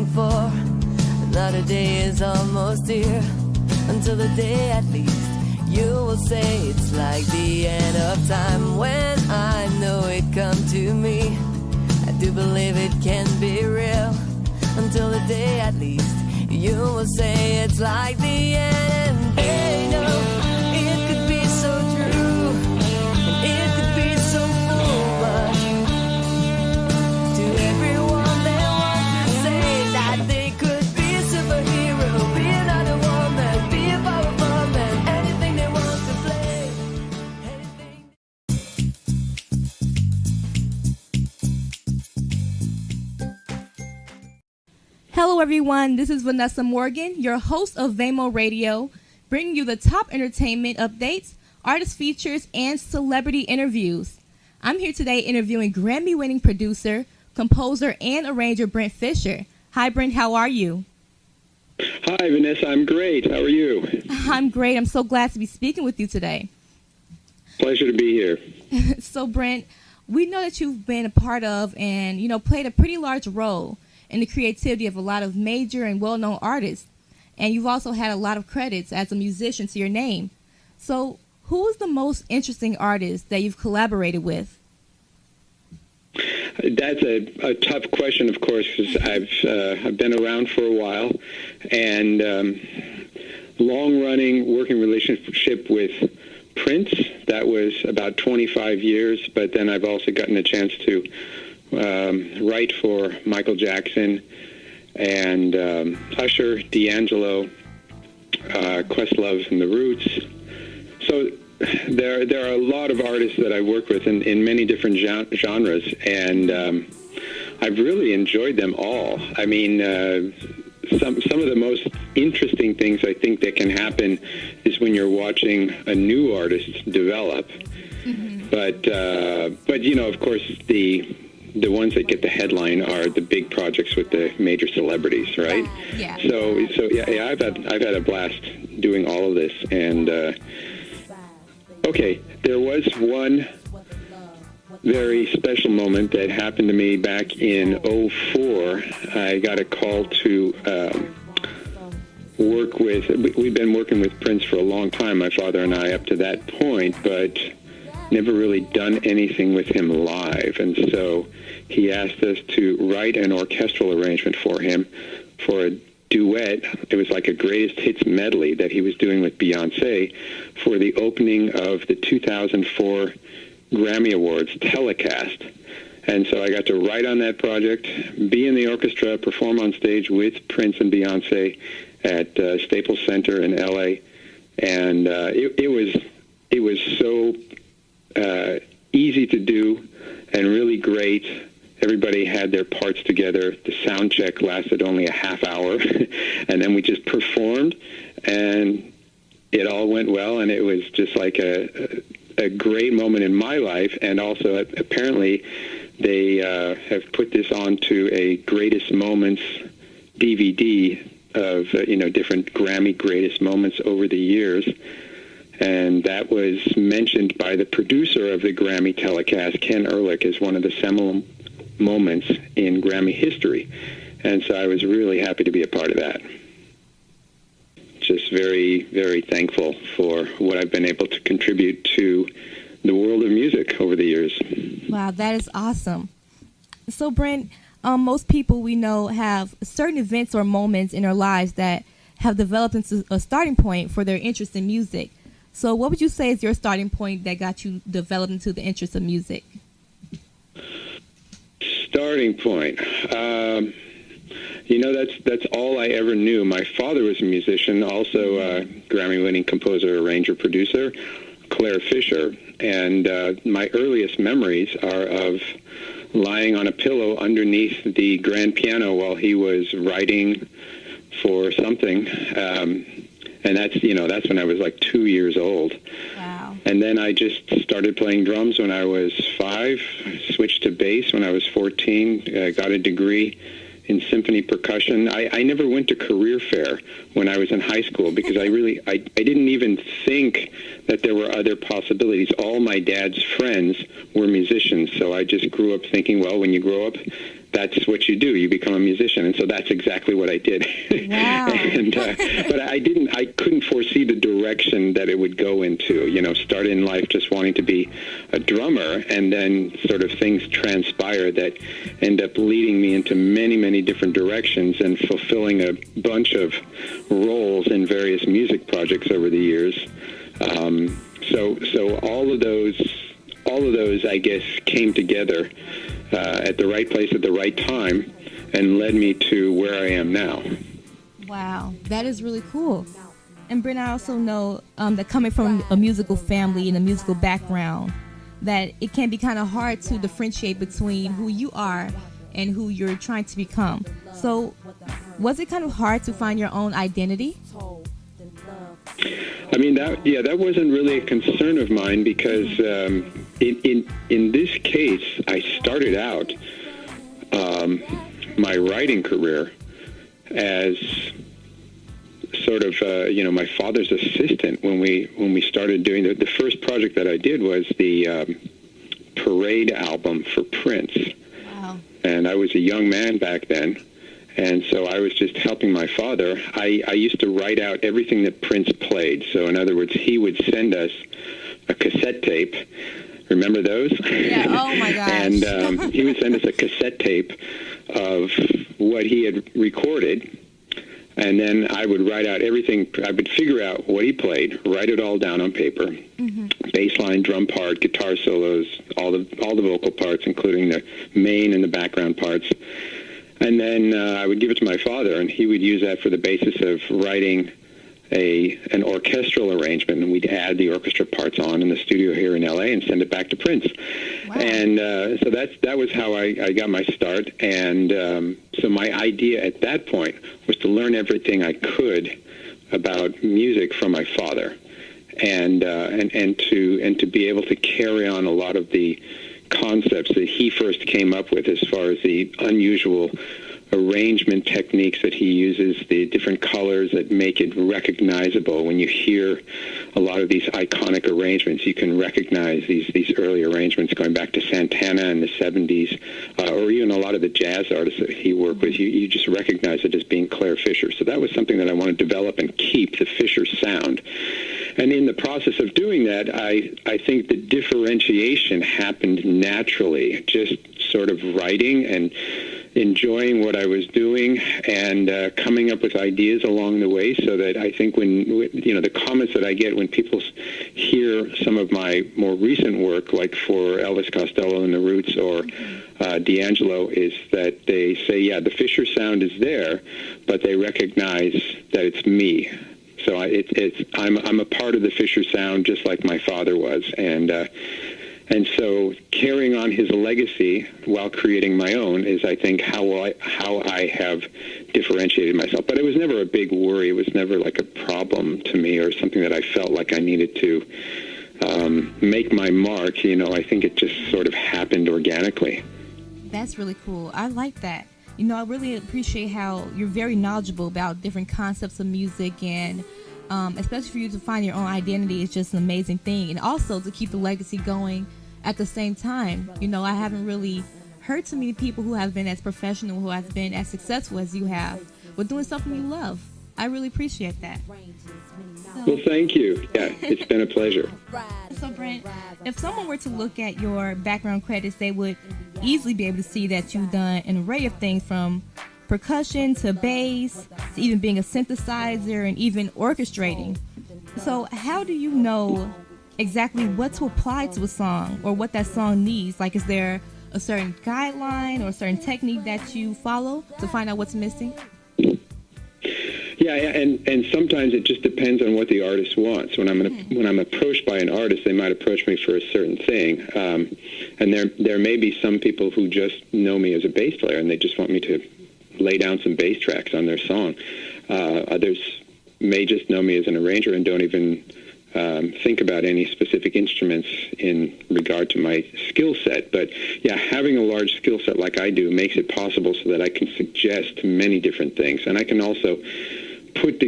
for. Another day is almost here. Until the day at least you will say it's like the end of time. When I know it come to me, I do believe it can be real. Until the day at least you will say it's like the end. Hey, no, it could be so true, and it could be so full, but to everyone they want to say that they could be a superhero, be another woman, be a powerful man, anything they want to play, anything. Hello everyone, this is Vanessa Morgan, your host of Vamo Radio, bringing you the top entertainment updates, artist features, and celebrity interviews. I'm here today interviewing Grammy-winning producer, composer, and arranger Brent Fischer. Hi Brent, how are you? Hi Vanessa, I'm great. How are you? I'm great. I'm so glad to be speaking with you today. Pleasure to be here. So Brent, we know that you've been a part of and, played a pretty large role in the creativity of a lot of major and well-known artists. And you've also had a lot of credits as a musician to your name. So who is the most interesting artist that you've collaborated with? That's a tough question, of course, because I've been around for a while, and long-running working relationship with Prince. That was about 25 years, but then I've also gotten a chance to write for Michael Jackson and Usher, D'Angelo, Questlove and the Roots. So there are a lot of artists that I work with in many different genres, and I've really enjoyed them all. I mean, some of the most interesting things I think that can happen is when you're watching a new artist develop. Mm-hmm. But of course, the ones that get the headline are the big projects with the major celebrities, right? Yeah. So yeah, I've had a blast doing all of this, and okay, there was one very special moment that happened to me back in '04. I got a call to work with. We've been working with Prince for a long time, my father and I, up to that point, but never really done anything with him live, and so he asked us to write an orchestral arrangement for him for a duet. It was like a greatest hits medley that he was doing with Beyonce for the opening of the 2004 Grammy Awards telecast. And so I got to write on that project, be in the orchestra, perform on stage with Prince and Beyonce at Staples Center in LA, and it was so easy to do and really great. Everybody had their parts together. The sound check lasted only a half hour, and then we just performed, and it all went well, and it was just like a great moment in my life. And also, apparently, they have put this onto a Greatest Moments DVD of different Grammy Greatest Moments over the years. And that was mentioned by the producer of the Grammy telecast, Ken Ehrlich, as one of the seminal moments in Grammy history. And so I was really happy to be a part of that. Just very, very thankful for what I've been able to contribute to the world of music over the years. Wow, that is awesome. So, Brent, most people we know have certain events or moments in their lives that have developed into a starting point for their interest in music. So what would you say is your starting point that got you developed into the interest of music? Starting point. That's all I ever knew. My father was a musician, also a Grammy-winning composer, arranger, producer, Fischer. And my earliest memories are of lying on a pillow underneath the grand piano while he was writing for something. And that's when I was like 2 years old. Wow. And then I just started playing drums when I was 5, switched to bass when I was 14, got a degree in symphony percussion. I never went to career fair when I was in high school because I didn't even think that there were other possibilities. All my dad's friends were musicians, so I just grew up thinking, well, when you grow up, that's what you do. You become a musician, and so that's exactly what I did. Wow. But I couldn't foresee the direction that it would go into. Start in life just wanting to be a drummer, and then sort of things transpire that end up leading me into many, many different directions and fulfilling a bunch of roles in various music projects over the years. So all of those, I guess, came together at the right place at the right time and led me to where I am now. Wow, that is really cool. And Brent, I also know that coming from a musical family and a musical background, that it can be kind of hard to differentiate between who you are and who you're trying to become. So was it kind of hard to find your own identity? I mean, that wasn't really a concern of mine because in this case, I started out my writing career as sort of my father's assistant when we started doing the first project that I did was the Parade album for Prince. Wow. And I was a young man back then. And so I was just helping my father. I used to write out everything that Prince played. So in other words, he would send us a cassette tape. Remember those? Yeah, oh my gosh. And he would send us a cassette tape of what he had recorded. And then I would write out everything. I would figure out what he played, write it all down on paper. Mm-hmm. Bass line, drum part, guitar solos, all the vocal parts, including the main and the background parts. And then I would give it to my father, and he would use that for the basis of writing an orchestral arrangement, and we'd add the orchestra parts on in the studio here in L.A. and send it back to Prince. Wow. And so that was how I got my start. And so my idea at that point was to learn everything I could about music from my father, and to be able to carry on a lot of the concepts that he first came up with as far as the unusual arrangement techniques that he uses, the different colors that make it recognizable. When you hear a lot of these iconic arrangements, you can recognize these early arrangements going back to Santana in the 70s, or even a lot of the jazz artists that he worked with. You just recognize it as being Claire Fischer. So that was something that I want to develop and keep, the Fischer sound. And in the process of doing that, I think the differentiation happened naturally, just sort of writing and enjoying what I was doing and coming up with ideas along the way, so that I think when the comments that I get when people hear some of my more recent work, like for Elvis Costello and the Roots or D'Angelo, is that they say, yeah, the Fischer sound is there, but they recognize that it's me. So I'm a part of the Fischer sound, just like my father was, and so carrying on his legacy while creating my own is, I think, how I have differentiated myself. But it was never a big worry. It was never like a problem to me or something that I felt like I needed to make my mark. I think it just sort of happened organically. That's really cool. I like that. I really appreciate how you're very knowledgeable about different concepts of music, and especially for you to find your own identity is just an amazing thing. And also to keep the legacy going at the same time. I haven't really heard too many people who have been as professional, who have been as successful as you have, with doing something you love. I really appreciate that. Well, thank you. Yeah, it's been a pleasure. So, Brent, if someone were to look at your background credits, they would easily be able to see that you've done an array of things, from percussion to bass to even being a synthesizer and even orchestrating. So how do you know exactly what to apply to a song or what that song needs? Like, is there a certain guideline or a certain technique that you follow to find out what's missing? Yeah, and sometimes it just depends on what the artist wants. When I'm approached by an artist, they might approach me for a certain thing, and there may be some people who just know me as a bass player and they just want me to lay down some bass tracks on their song. Others may just know me as an arranger and don't even think about any specific instruments in regard to my skill set. But yeah, having a large skill set like I do makes it possible so that I can suggest many different things, and I can also put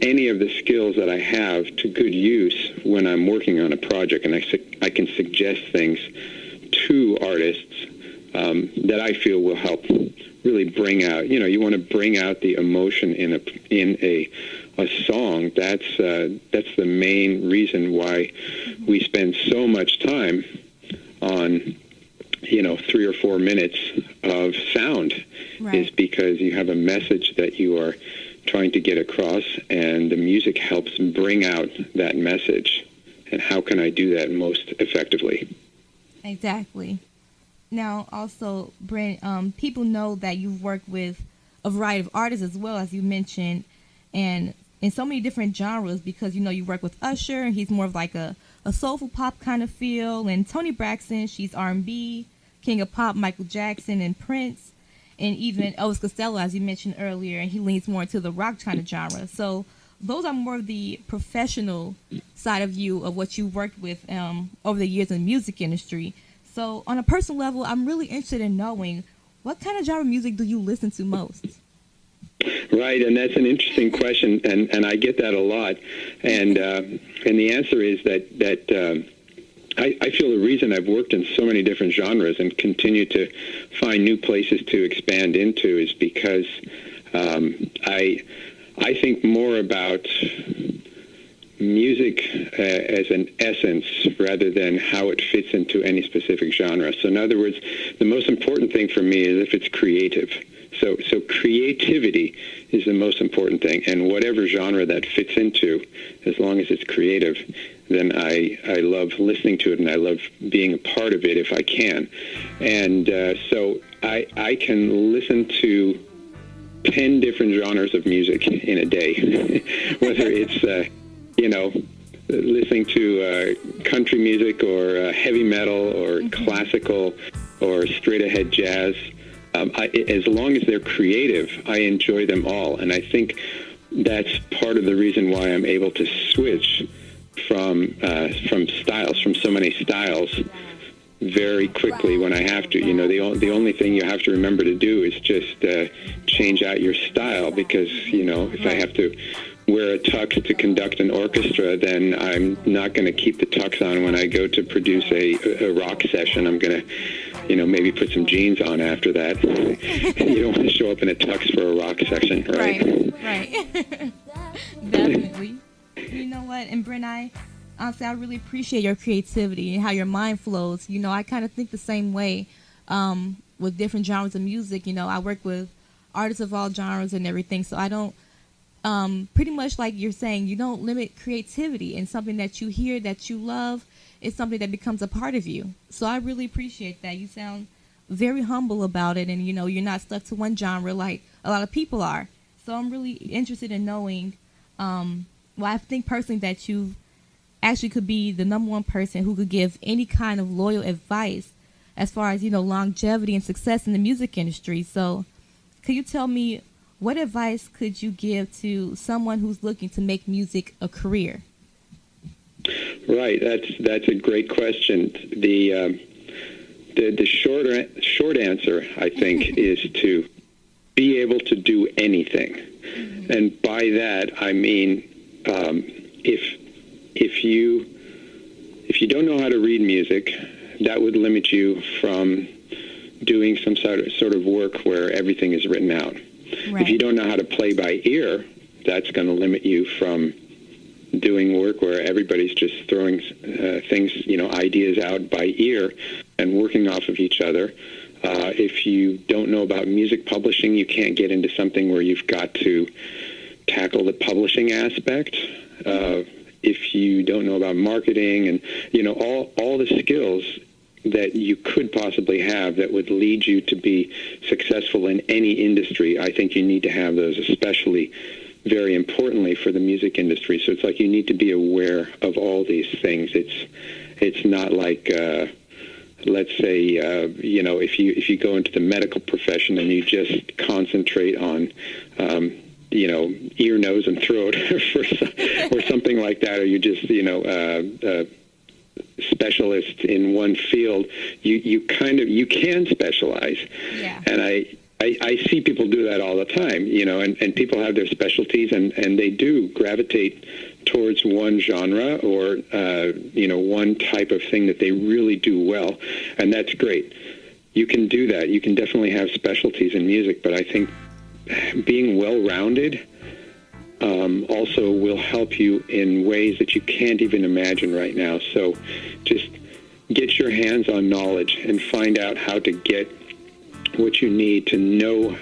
any of the skills that I have to good use when I'm working on a project, and I can suggest things to artists that I feel will help really bring out. You want to bring out the emotion in a song. That's the main reason why we spend so much time on 3 or 4 minutes of sound, right. is because you have a message that you are trying to get across, and the music helps bring out that message. And how can I do that most effectively? Exactly. Now, also, Brent, people know that you've worked with a variety of artists as well, as you mentioned, and in so many different genres, because, you work with Usher, and he's more of like a soulful pop kind of feel, and Toni Braxton, she's R&B, King of Pop, Michael Jackson, and Prince, and even Elvis Costello, as you mentioned earlier, and he leans more into the rock kind of genre. So those are more of the professional side of you, of what you worked with over the years in the music industry. So on a personal level, I'm really interested in knowing, what kind of genre music do you listen to most? Right, and that's an interesting question, and I get that a lot. And the answer is that I feel the reason I've worked in so many different genres and continue to find new places to expand into is because I think more about music as an essence rather than how it fits into any specific genre. So in other words, the most important thing for me is if it's creative. So creativity is the most important thing, and whatever genre that fits into, as long as it's creative, then I love listening to it, and I love being a part of it if I can. And so I can listen to 10 different genres of music in a day, whether it's listening to country music or heavy metal or classical or straight ahead jazz. As long as they're creative, I enjoy them all, and I think that's part of the reason why I'm able to switch from styles, from so many styles, very quickly when I have to. The only thing you have to remember to do is just change out your style, because if I have to wear a tux to conduct an orchestra, then I'm not going to keep the tux on when I go to produce a rock session. I'm going to maybe put some jeans on after that. You don't want to show up in a tux for a rock section, right? Right. Definitely. You know what? And Brent, honestly, I really appreciate your creativity and how your mind flows. I kind of think the same way with different genres of music. I work with artists of all genres and everything, so I don't, pretty much like you're saying, you don't limit creativity, and something that you hear that you love is something that becomes a part of you. So I really appreciate that. You sound very humble about it, and you're not stuck to one genre like a lot of people are. So I'm really interested in knowing, I think personally that you actually could be the number one person who could give any kind of loyal advice as far as longevity and success in the music industry. So could you tell me, what advice could you give to someone who's looking to make music a career? Right, that's a great question. The short answer, I think, is to be able to do anything, and by that I mean if you don't know how to read music, that would limit you from doing some sort of work where everything is written out. Right. If you don't know how to play by ear, that's going to limit you from doing work where everybody's just throwing things, ideas out by ear and working off of each other. If you don't know about music publishing, you can't get into something where you've got to tackle the publishing aspect. If you don't know about marketing and, all the skills that you could possibly have that would lead you to be successful in any industry, I think you need to have those, especially very importantly for the music industry. So it's like you need to be aware of all these things. It's not like, let's say, if you go into the medical profession and you just concentrate on, ear, nose, and throat or something like that, or you just, specialist in one field, you can specialize. Yeah. And I see people do that all the time, and people have their specialties and they do gravitate towards one genre or, one type of thing that they really do well, and that's great. you can do that. You can definitely have specialties in music, but I think being well-rounded also will help you in ways that you can't even imagine right now. So just get your hands on knowledge and find out how to get what you need to know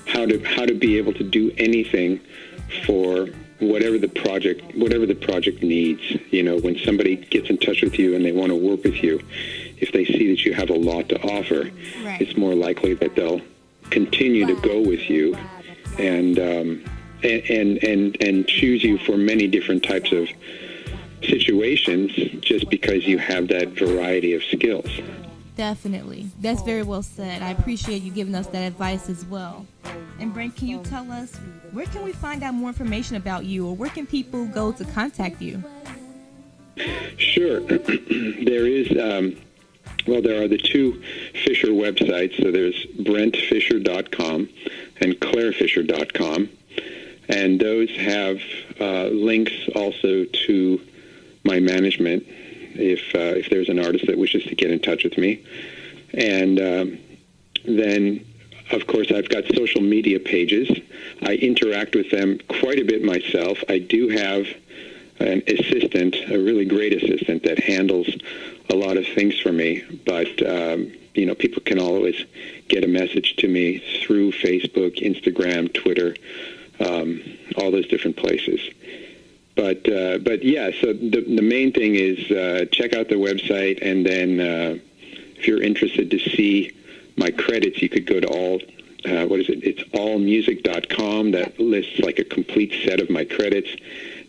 how to be able to do anything for whatever the project needs. You know, when somebody gets in touch with you and they want to work with you, if they see that you have a lot to offer, right, it's more likely that they'll continue to go with you and choose you for many different types of situations just because you have that variety of skills. Definitely. That's very well said. I appreciate you giving us that advice as well. And Brent, can you tell us, where can we find out more information about you, or where can people go to contact you? Sure. There are the two Fischer websites. So there's BrentFischer.com and ClaireFischer.com. And those have links also to my management if there's an artist that wishes to get in touch with me. And then, of course, I've got social media pages. I interact with them quite a bit myself. I do have an assistant, a really great assistant that handles a lot of things for me. But, people can always get a message to me through Facebook, Instagram, Twitter, all those different places. But yeah, so the main thing is check out the website, and then if you're interested to see my credits, you could go to it's allmusic.com. That lists like a complete set of my credits.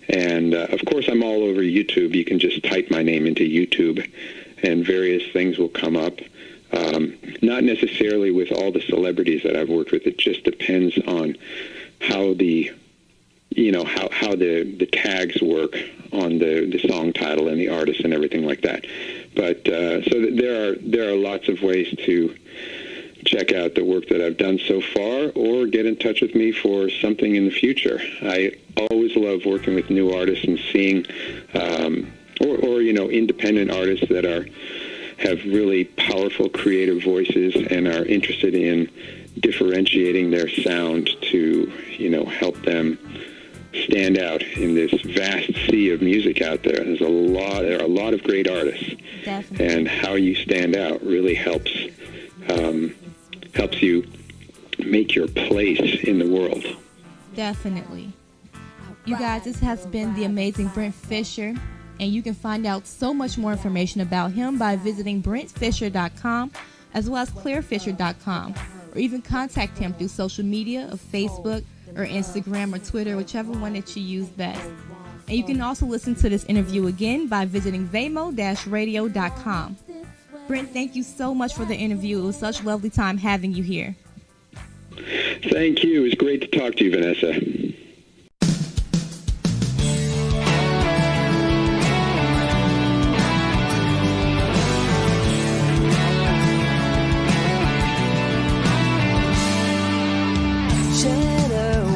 And of course, I'm all over YouTube. You can just type my name into YouTube, and various things will come up. Not necessarily with all the celebrities that I've worked with. It just depends on how the tags work on the song title and the artist and everything like that. But so there are lots of ways to check out the work that I've done so far, or get in touch with me for something in the future. I always love working with new artists and seeing, or independent artists that have really powerful creative voices and are interested in differentiating their sound to help them stand out in this vast sea of music out there. There are a lot of great artists. Definitely. And how you stand out really helps you make your place in the world. Definitely. You guys, this has been the amazing Brent Fischer, and you can find out so much more information about him by visiting BrentFischer.com as well as ClaireFischer.com, or even contact him through social media of Facebook or Instagram or Twitter, whichever one that you use best. And you can also listen to this interview again by visiting vamo-radio.com. Brent, thank you so much for the interview. It was such a lovely time having you here. Thank you. It was great to talk to you, Vanessa.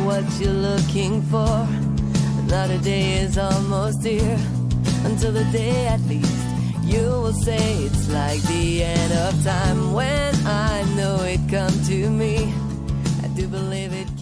What you're looking for. Another day is almost here. Until the day at least you will say it's like the end of time. When I know it come to me, I do believe it